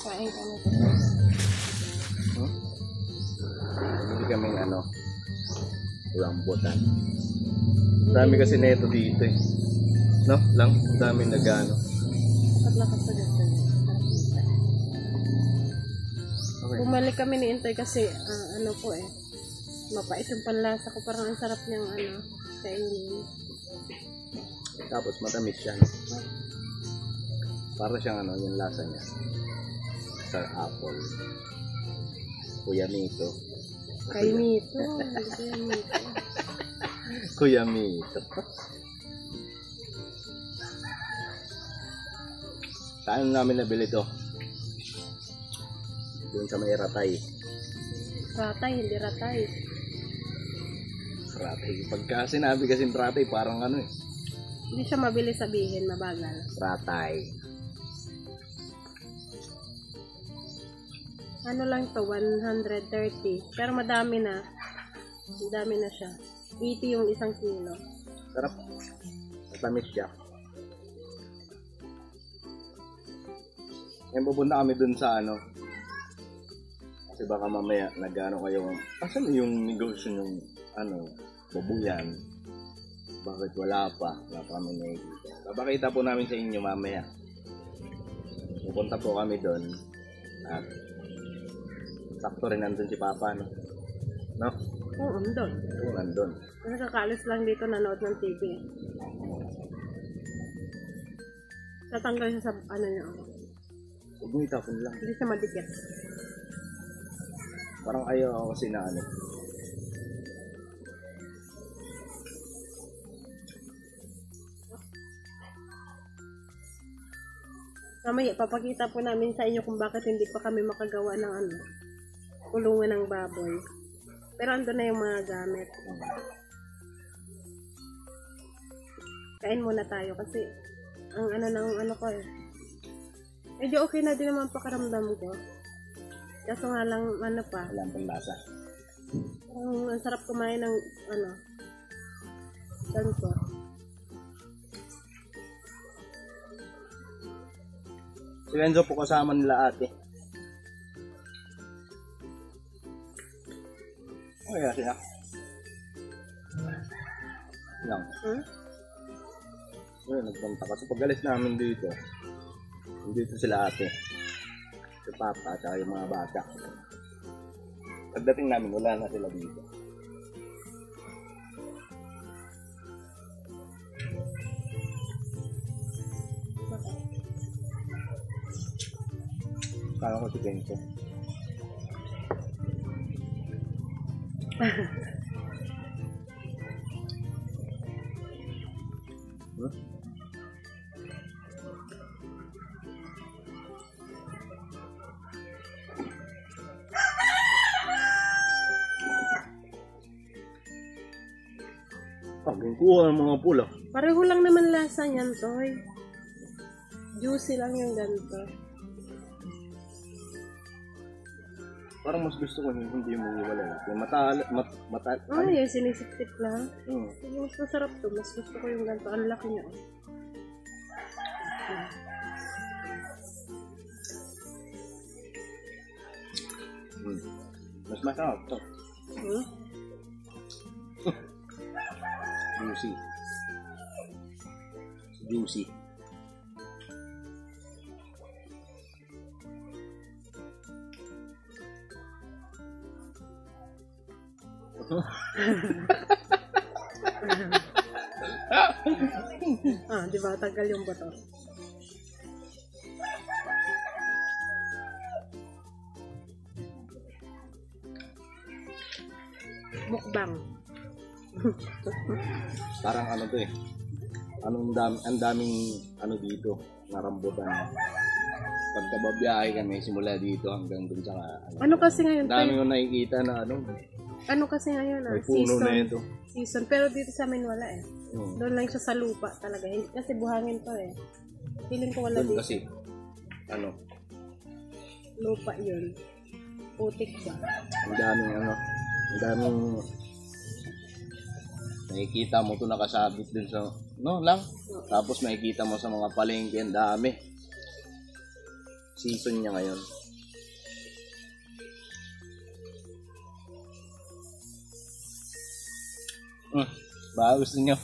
Kain kami. Hindi kaming rambutan. Dami kasi neto dito eh. No? Lang, dami nagano. Lakas na dito. Okay. Bumalik kami ni Intoy kasi po mapait yung panlasa ko. Parang ang sarap niyang kainin. Tapos matamis siya. Para siyang yung lasa niya. Sa apple. Kuya Mito. Kay Mito. Kuya Mito. Saan namin nabili to? Doon sa may Ratay. Ratay, hindi Ratay. Ratay. Pagka sinabi kasi Ratay, parang Hindi siya mabili sabihin, mabagal. Ratay. Ano lang to, 130. Pero madami na. Madami na siya. 80 yung isang kilo. Sarap. Matamis siya. Ngayon pupunta kami dun sa kasi baka mamaya kayo. Asan yung negosyo yung babuyan? Bakit wala pa? Wala pa kami nakikita. Papakita po namin sa inyo mamaya. Pupunta po kami dun. At sakto rin nandun si Papa, no? No? Oo, nandun. Oo, nandun. Nakakaalis lang dito nanood ng TV. Tatanggal siya sa niya. Huwag mo itapon lang. Hindi siya madikit. Parang ayaw ako kasi na Mamaya, papakita po namin sa inyo kung bakit hindi pa kami makagawa ng kulungan ng baboy. Pero ando na yung mga gamit. Kain muna tayo kasi ang ko medyo okay na din naman pakaramdam ko. Kaso nga lang pa. Walang panlasa. Ang sarap kumain ng ganito. Si Enzo po kasama nila ate. Kaya siya. Lang. Nagpunta kasi pag-alis namin dito sila ate. Si Papa at yung mga bata. Pagdating namin wala na sila dito. Kala ko si Kenzo. Kuha ng mga pula. Pareho lang naman lasa niyan, Toy. Juicy lang yung ganito. Parang mas gusto ko hindi mo iwala. Yung yung sinisip-sip lang. Mas masarap to. Mas gusto ko yung ganito. Ang laki niya. Mas masarap to. Juicy. Juicy. Di ba? Tagal yung bato. Mukbang. Parang to eh. Ang daming dito, narambutan. Pagkababiyahe kami simula dito hanggang dun sa ano kasi ngayon? Dami ko nakikita na Ano kasi ngayon may puno na ito. Season. Pero dito sa amin wala eh. Doon lang siya sa lupa talaga. Kasi buhangin to eh. Feeling ko wala doon dito. Kasi lupa yun. Putik ba? Ang daming nakikita mo to nakasabit din sa No lang. Tapos makikita mo sa mga palengke, ang dami. Season niya ngayon. Baka gusto nyo.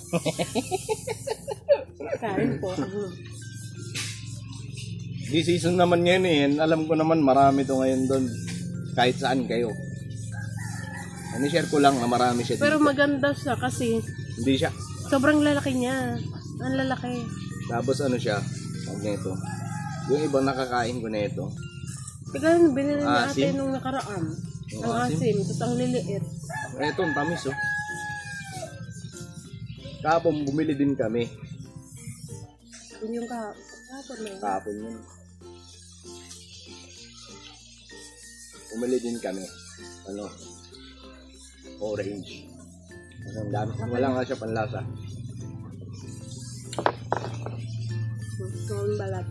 Kain po. Di season naman ngayon eh. Alam ko naman marami to ngayon doon. Kahit saan kayo. Share ko lang na marami siya dito. Pero maganda siya kasi Hindi siya. sobrang lalaki niya. Ang lalaki. Tapos ano siya? Ang nito. Yung ibang nakakain ko na ito. Ikaw, binili niya ate Asim? nung nakaraan. Yung Ang asim. Tapos ang liliit. Ito, ang tamis oh. Kapon, bumili din kami. Yun yung kahapon na yun. Kapon yun. Bumili din kami. Ano? Orange. Ang dami. Wala nga siya panlasa. Ang balat.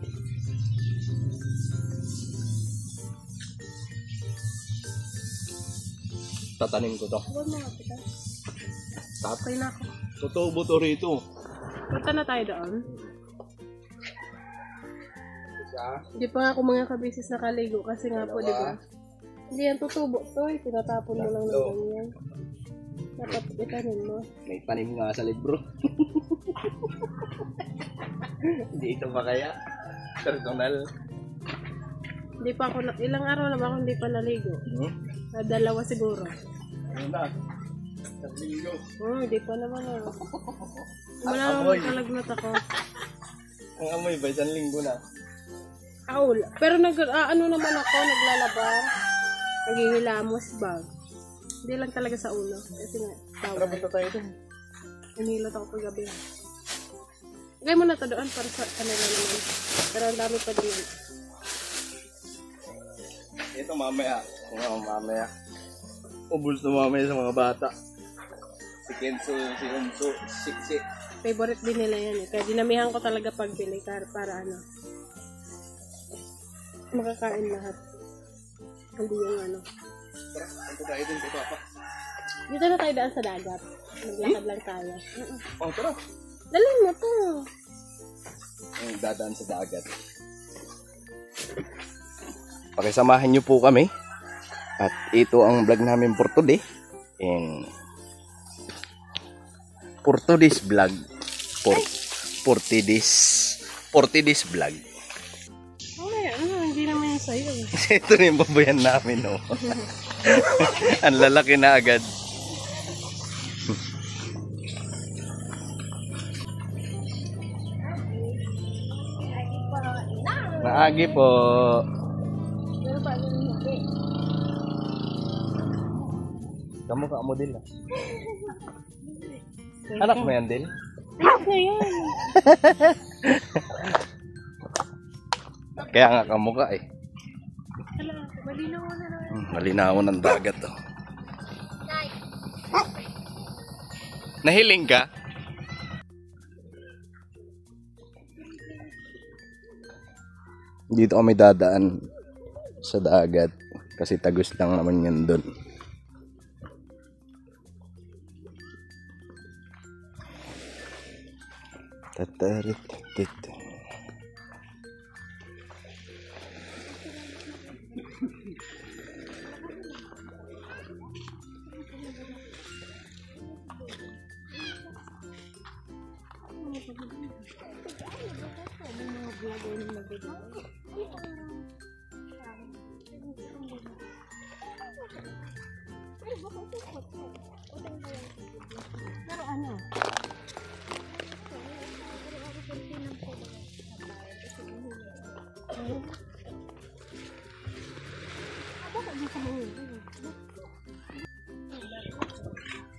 Tatanim ko to. Huwag mga pita. Okay na ako. Tutubo to rito. Punta na tayo doon. Isa. Hindi pa nga ako mga kabisis nakaligo kasi nga po, di ba? Hindi yan tutubo to eh. Tinatapon mo lang ng ganyan. Dapat itanin mo. May tanim nga sa libro. Hindi ito pa kaya? Personal. Hindi pa ako, ilang araw na ba ako hindi pa naligo? Dalawa siguro. Ano na? Sa linggo. Hindi pa naman ako. Wala Amoy. naman kalagnat ako. Ang amoy ba? Isang linggo na. Aul. Pero ano naman ako, naglalaba. Naghihilamos ba? Hindi lang talaga sa ulo. Kasi nga, Tara, punta tayo dun. nanilot ako kagabi. Lagay mo na ito doon para sa kanila naman. Pero ang dami pa din yan. Ito mamaya. Mamaya. Ubus na mamaya sa mga bata. Si Kenzo, si Unso, si Siksi. Favorite din nila yan eh. Kaya dinamihan ko talaga pagbili para ano. Makakain lahat. Hindi yung ano. Tara, punta tayo dun kay Papa. Dito na tayo daan sa dagat. Maglakad lang tayo. Oh, tara. Dalhin mo to. Dadaan sa dagat. Pakisamahan niyo po kami. At ito ang vlog namin for today. And for today's vlog. For today's vlog. Okay, hindi naman yung sa'yo eh. Ito na yung babayan namin, no? Ang lalaki na agad. Maagi po. Pero paano hindi? Kamukha mo din, ah. Anak mo yan, Del? Anak na yan. Kaya nga kamukha eh. Hala, malinaw na naman. Malinaw ng dagat, oh. Nahiling ka? Dito kami dadaan sa dagat kasi tagos lang naman yan doon. Tatarit. Pero ano?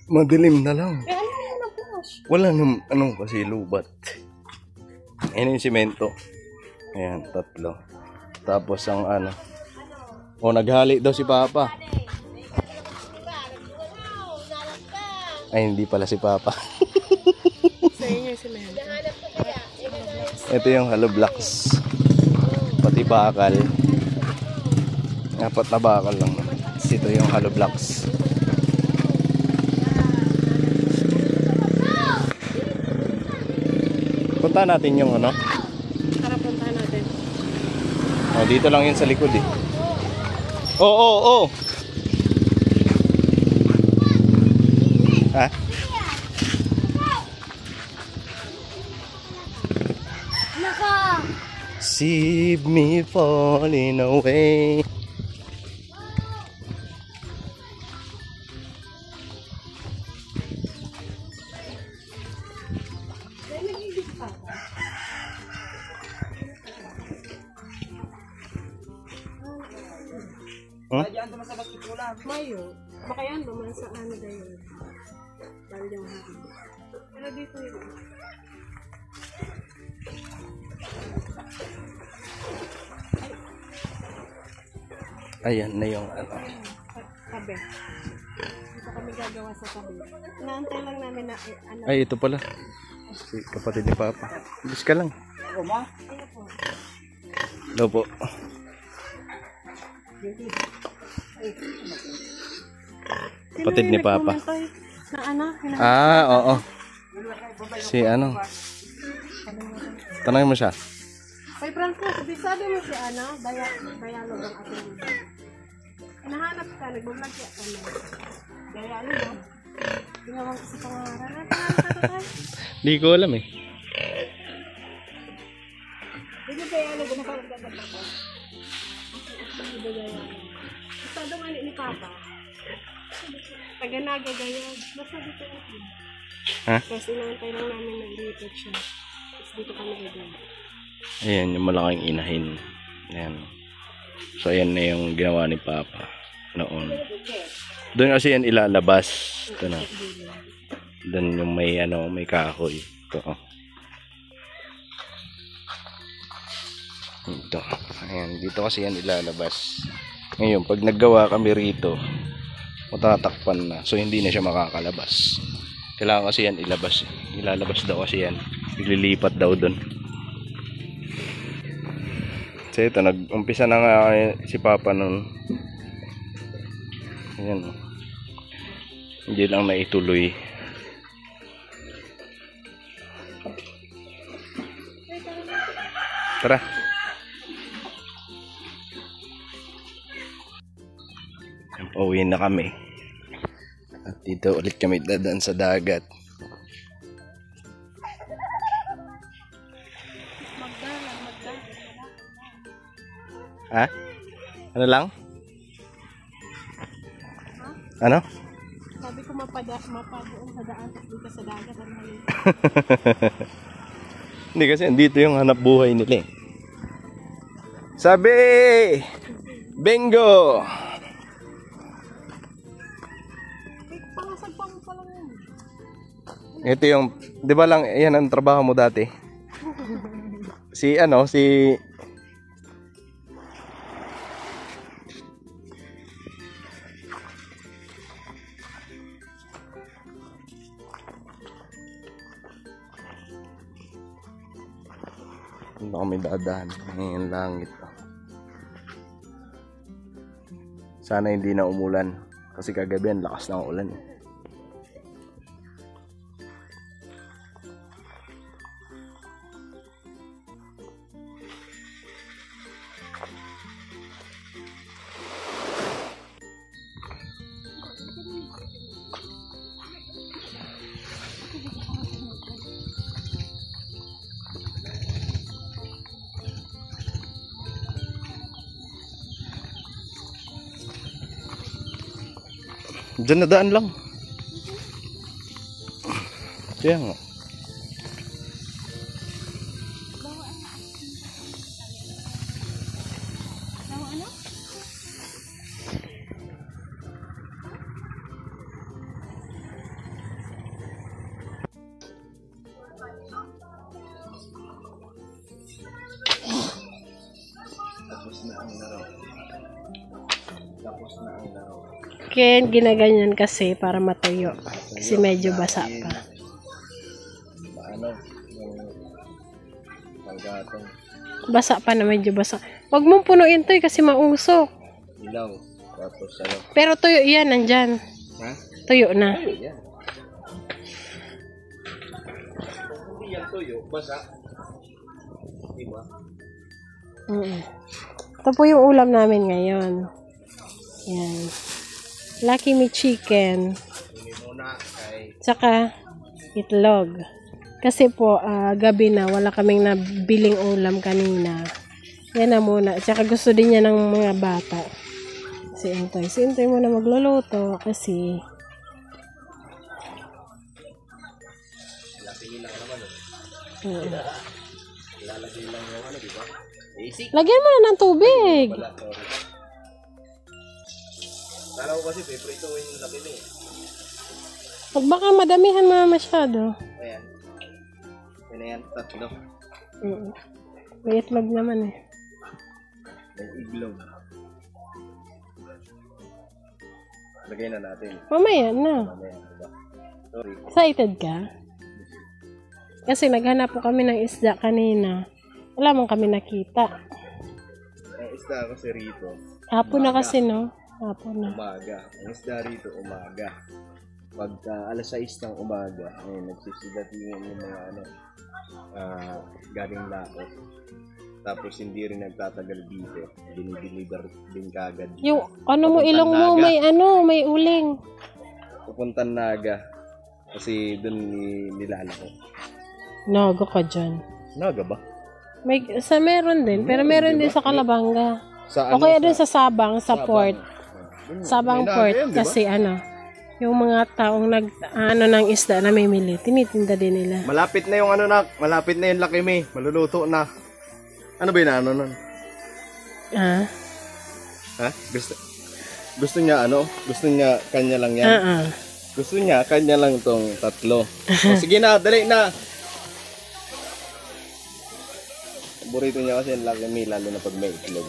Madilim na lang. Eh, ano naman ang push? Wala nang anong kasi lubat. Ayan yung simento. Ayan, 3. Tapos ang ano. O, naghali daw si Papa. Ay, hindi pala si Papa. Sa inyo yung semento. Ito yung hollow blocks. Pati bakal. 4 na bakal lang. Ito yung hollow blocks. punta natin yung ano. Tara, puntahan natin. Oh, dito lang yun sa likod eh. Oo. Ha? See me falling away. Huh? Mayo. Baka yan, duman sa ano dayon. Dahil yung hapon. Pero dito yun. Ayan na yung ano. Tabi. Dito kami gagawa sa tabi. Inaantay lang namin na ano. Ay, ito pala. Si kapatid ni Papa. Bilis ka lang. Hello po. Kapatid ni Papa. Na ano? Oo. Si ano? Tanongin mo siya. Kay Francis, sabi mo si ano? Dialogue ang ating. Hinahanap ka, nag-vlog siya. Dialogue mo. Tingnan ko sa pangaran. Di ko alam eh. Hindi dialogue na parang gagawin ako. Basta doon ni Papa. Taga-naga gayag. Basta dito ako. Ha? Kasi inaantay lang namin na ilipat siya. Tapos dito kami gagawin. Ayan, yung malaking inahin. Ayan. So, ayan na yung ginawa ni Papa noon. Doon kasi yan ilalabas. Ito na. Doon yung may, ano, may kahoy. Ito. Ito. Ayan, dito kasi yan ilalabas. Ngayon, pag naggawa kami rito, matatakpan na. So, hindi na siya makakalabas. Kailangan kasi yan ilabas. Ilalabas daw kasi yan. Ililipat daw doon. So, ito. Nag-umpisa na nga si Papa noon. Ayan. Hindi lang naituloy. Tara. Pauwi na kami. At dito ulit kami dadaan sa dagat. Ha? Ano lang? Ano? Sabi ko mapadoon sa daan at dito sa dagat. Hindi kasi andito yung hanap buhay nila eh. Sabi! Bingo! Pangasagpang pa lang yun. Ito yung, di ba lang, yan ang trabaho mo dati? Si ano, si... Ano kami dadaan ngayong langit. Sana hindi na umulan kasi kagabi ang lakas ng ulan. Diyan na daan lang. Kaya nga. Tapos na ang laro. Tapos na ang laro. Kaya ginaganyan kasi para matuyo. Kasi medyo basa pa. Ano? Panggatong. Basa pa na medyo basa. Huwag mong punuin to kasi mausok. Ilaw. Tapos ano? Pero tuyo yan, nandyan. Ha? Tuyo na. Tuyo yan. Hindi yan tuyo. Basa. ba? Ito po yung ulam namin ngayon. Yan. Lucky Me Chicken. Hindi muna kay... Tsaka itlog. Kasi po, gabi na, wala kaming nabiling ulam kanina. Yan na muna. Tsaka gusto din niya ng mga bata. Si Intoy muna magluluto kasi... Lasingin lang naman. Lalagay lang yung ano, di ba? Basic. Lagyan mo na ng tubig. Wala, sorry. Kala ko kasi peprituin yung laki na eh. Pag baka madamihan mo na masyado. Ayan. Yan na yan, tatlo. May itlog naman eh. May iglog. Lagay na natin. Mamaya na. Mamaya, diba? Sorry. Excited ka? Kasi naghanap po kami ng isda kanina. Wala man kami nakita. Ang isda kasi rito. Hapon na kasi, no? Hapon na. Umaga. Ang isda rito, umaga. Pagka alas 6 ng umaga, ayun, nagsisidatingin yung mga ano, galing lakot. Tapos hindi rin nagtatagal dito. Dinideliver din kagad. Yung ano mo, ilong mo, may ano, may uling. Pupuntan Naga. Kasi doon nilalako. Naga ka dyan. Naga ba? May, meron din, pero meron din sa Calabanga. Sa O kaya din sa Sabang, sa port. Sabang May port, Naga yan, diba? kasi ano, yung mga taong ano ng isda na may mili, tinitinda din nila. Malapit na yung ano na, malapit na yung Lucky Me. Maluluto na. Ano ba yung ano nun? Ah? Ha? Gusto niya ano? Gusto niya kanya lang yan? Gusto niya kanya lang tong tatlo. O, sige na, dali na. Burrito niya kasi yung Lucky Me, lalo na pag may itlog.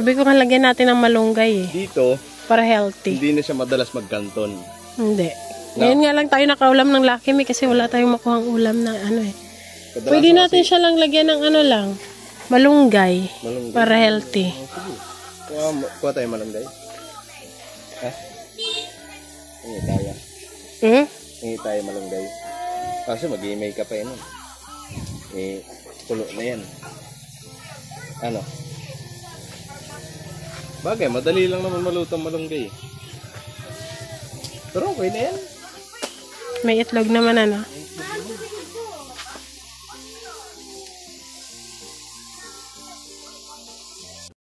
Sabi ko lagyan natin ng malunggay eh. Dito, Para healthy. hindi na siya madalas magkanton. Hindi. No. Ngayon nga lang tayo nakaulam ng Lucky Me kasi wala tayong makuhang ulam na ano eh. Kadalasan Pwede natin kasi- siya lang lagyan ng ano lang, malunggay. Malunggay. Para healthy. Kuha tayo malunggay. Ha? Hingi tayo. Hmm? Hingi tayo malunggay. Kasi mag-i-make ka pa yun. Eh, tulo na yan. Ano? Bagay, madali lang naman malutong malunggay. Pero okay na yan. May itlog naman ano.